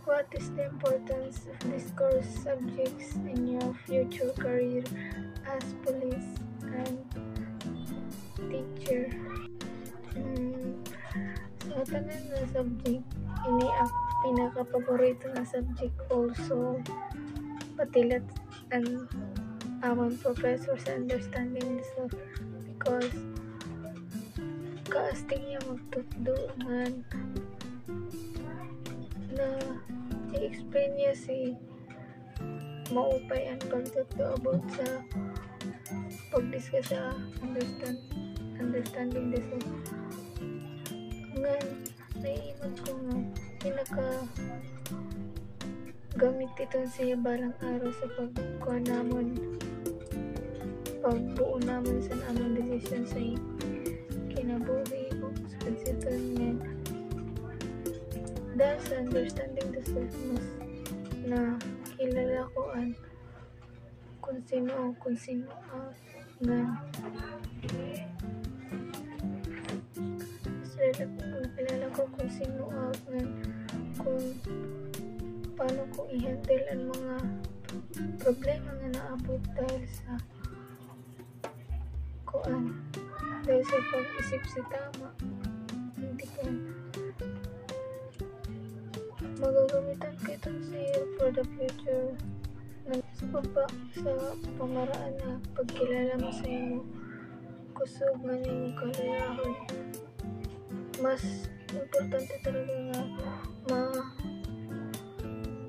What is the importance of these course subjects in your future career as police and teacher? Hmm, so, tanan na subject, ini ang pinaka-paborito na subject also, patilat and our professors understanding this because kaastig niya magtutdo na i-explain niya si maupay ang pagtutdo about sa pag-discuss sa understanding this nga naiinod ko nga pinaka gamit ito siya balang araw sa pagkuha namon pagbuo namon sa among decision sa kinabuhi o sa pagsiton nga dahil sa understanding the self mas na kilala ko kung sino nga kilala ko kung sino nga kung paano ko i-handle ang mga problema nga naabot dahil sa pag-isip sa tama hindi ka magagamitan ka itong siya for the future sa pamaraan na pagkilala mo sa iyo kusog nga niyong kalayahan mas importante talaga nga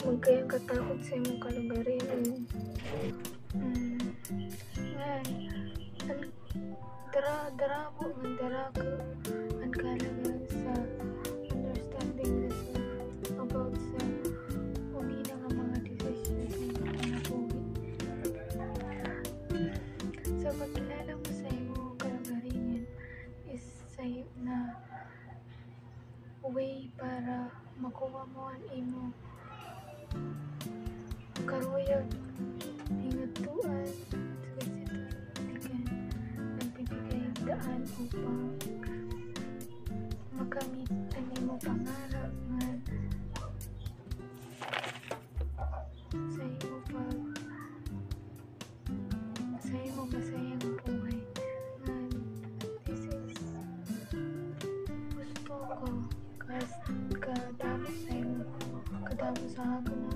magkayang katakot sa imong kalagarin nga darabo nga darako ang kalagaran sa understanding this about sa unina nga mga decisions nga nabuhi sa pagkilala mo sa imong kalagarin is sa'yo na way para makuha mo ang imong karuyag hinatuan sa pagsitan nagbibigay daan upang makamit ang imong pangarap nga sa imong masayang buhay nga this is gusto ko kadamo sa imong kadamo sa ako na